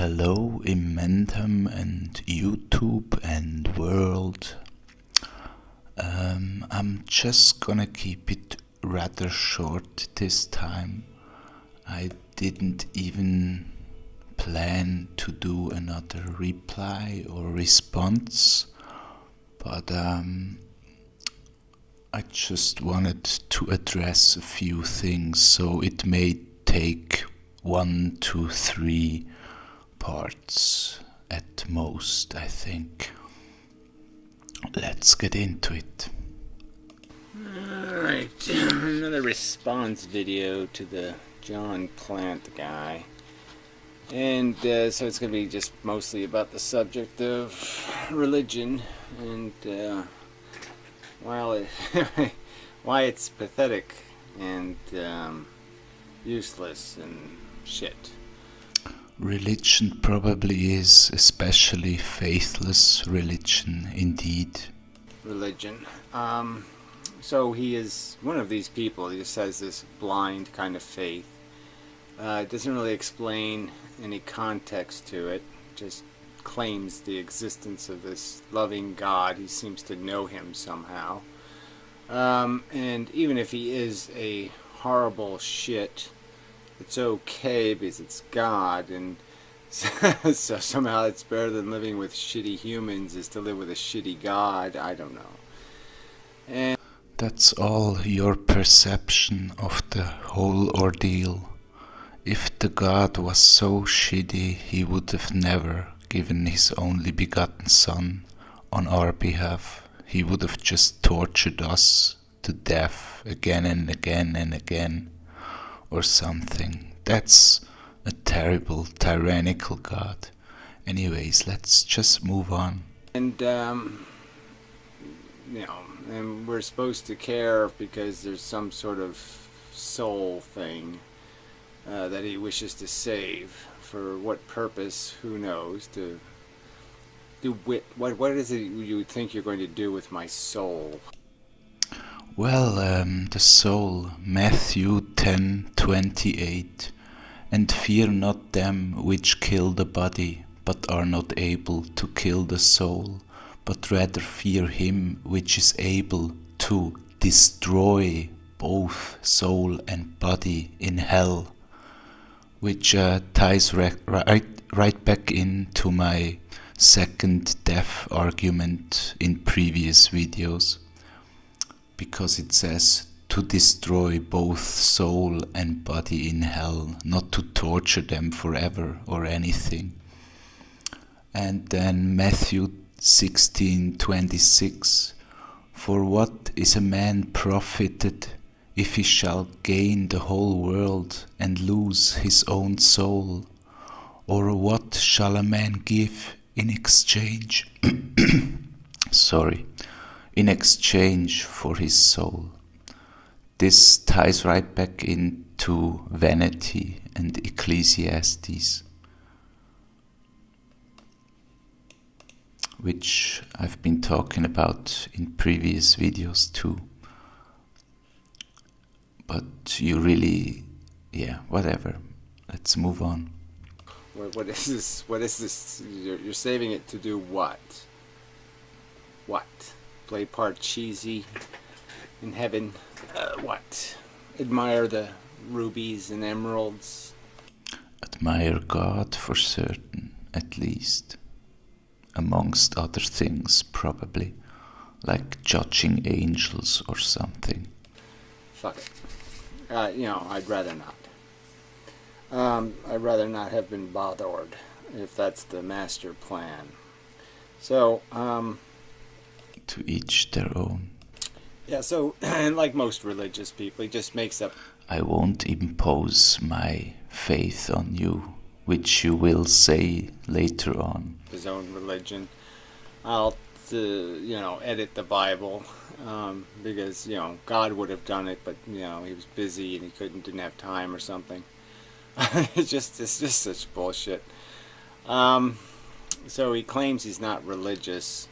Hello Inmendham and YouTube and world. I'm just gonna keep it rather short this time. I didn't even plan to do another reply or response, but I just wanted to address a few things, so it may take 1 to 3 parts at most, I think. Let's get into it. Alright, another response video to the John Plant guy. And so it's going to be just mostly about the subject of religion and why it's pathetic and useless and shit. Religion probably is, especially faithless religion, indeed. Religion. So he is one of these people. He just has this blind kind of faith. It doesn't really explain any context to it. Just claims the existence of this loving God. He seems to know him somehow. And even if he is a horrible shit, it's okay because it's God, and so somehow it's better than living with shitty humans is to live with a shitty God. I don't know. And that's all your perception of the whole ordeal. If the God was so shitty, he would have never given his only begotten Son on our behalf. He would have just tortured us to death again and again and again, or something. That's a terrible, tyrannical God. Anyways, let's just move on. And and we're supposed to care because there's some sort of soul thing that he wishes to save. For what purpose? Who knows? To do what is it you think you're going to do with my soul? Well, the soul, Matthew 10:28, and fear not them which kill the body, but are not able to kill the soul, but rather fear him which is able to destroy both soul and body in hell, which ties right back into my second death argument in previous videos. Because it says to destroy both soul and body in hell, not to torture them forever or anything. And then Matthew 16:26, for what is a man profited if he shall gain the whole world and lose his own soul? Or what shall a man give in exchange? In exchange for his soul. This ties right back into Vanity and Ecclesiastes, which I've been talking about in previous videos too. But you really, whatever. Let's move on. What is this? What is this? You're saving it to do what? What? Play part cheesy in heaven? What? Admire the rubies and emeralds? Admire God for certain, at least. Amongst other things, probably. Like judging angels or something. Fuck it. I'd rather not. I'd rather not have been bothered if that's the master plan. So, to each their own. Yeah, so, like most religious people, he just makes up. I won't impose my faith on you, which you will say later on. His own religion. I'll, edit the Bible, because, God would have done it, but, he was busy and he didn't have time or something. It's just such bullshit. So he claims he's not religious.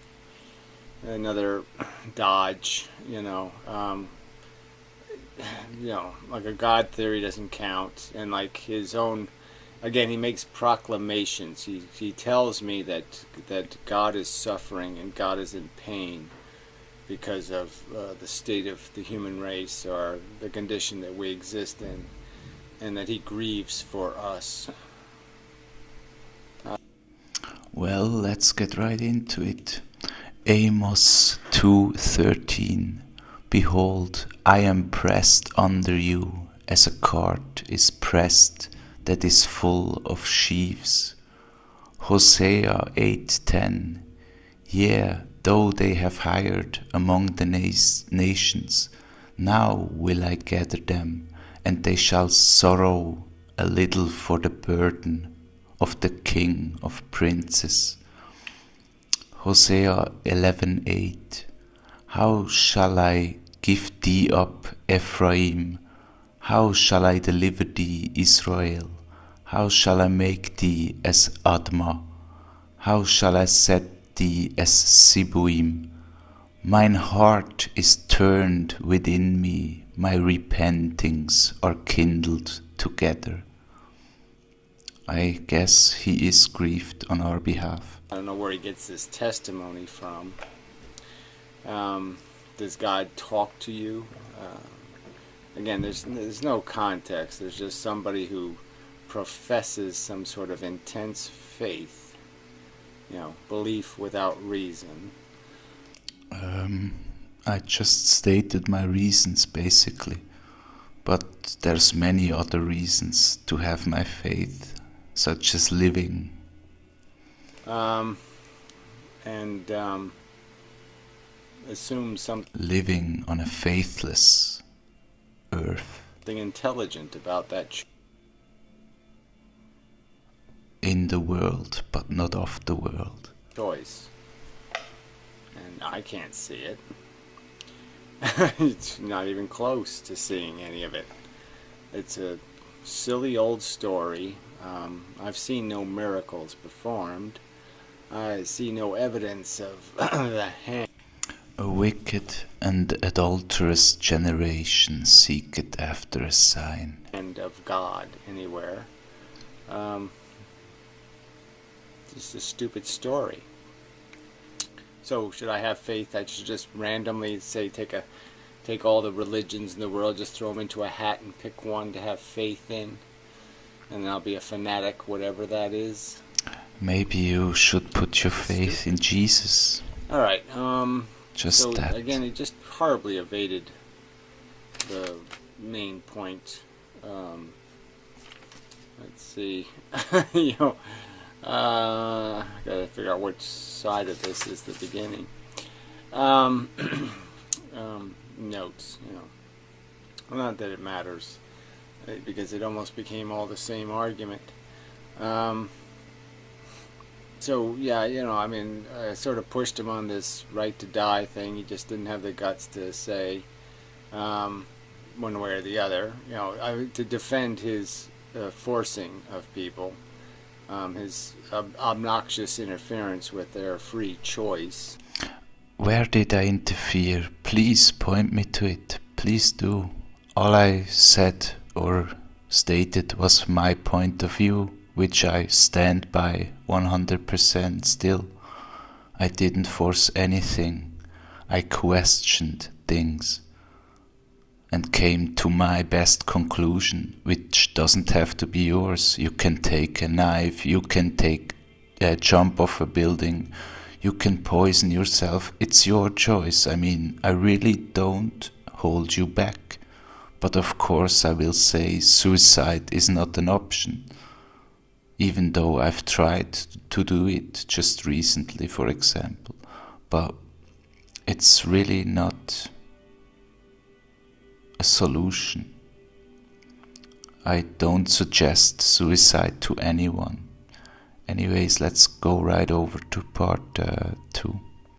Another dodge, like a God theory doesn't count, and like his own again, he makes proclamations. He tells me that God is suffering and God is in pain because of the state of the human race, or the condition that we exist in, and that he grieves for us. Well, let's get right into it. Amos 2:13. Behold, I am pressed under you, as a cart is pressed that is full of sheaves. Hosea 8:10. Yea, though they have hired among the nations, now will I gather them, and they shall sorrow a little for the burden of the king of princes. Hosea 11:8. How shall I give thee up, Ephraim? How shall I deliver thee, Israel? How shall I make thee as Admah? How shall I set thee as Sibuim? Mine heart is turned within me, my repentings are kindled together. I guess he is grieved on our behalf. I don't know where he gets this testimony from. Does God talk to you? Again, there's no context. There's just somebody who professes some sort of intense faith, belief without reason. I just stated my reasons basically, but there's many other reasons to have my faith, such as living. Assume something Living on a faithless earth. Intelligent about that In the world, but not of the world. choice. And I can't see it. It's not even close to seeing any of it. It's a silly old story. I've seen no miracles performed. I see no evidence of the hand. A wicked and adulterous generation seeketh after a sign. And of God anywhere. Just a stupid story. So should I have faith? I should just randomly say take all the religions in the world, just throw them into a hat and pick one to have faith in, and then I'll be a fanatic, whatever that is. Maybe you should put your faith in Jesus. All right. Just so that. Again, he just horribly evaded the main point. Let's see. Gotta figure out which side of this is the beginning. Notes. Well, not that it matters, because it almost became all the same argument. So yeah, I sort of pushed him on this right to die thing. He just didn't have the guts to say one way or the other. To defend his forcing of people, his obnoxious interference with their free choice. Where did I interfere? Please point me to it. Please do. All I said or stated was my point of view, which I stand by 100% still. I didn't force anything. I questioned things and came to my best conclusion, which doesn't have to be yours. You can take a knife, you can jump off a building, you can poison yourself. It's your choice. I really don't hold you back. But of course I will say suicide is not an option. Even though I've tried to do it just recently, for example. But it's really not a solution. I don't suggest suicide to anyone. Anyways, let's go right over to part 2.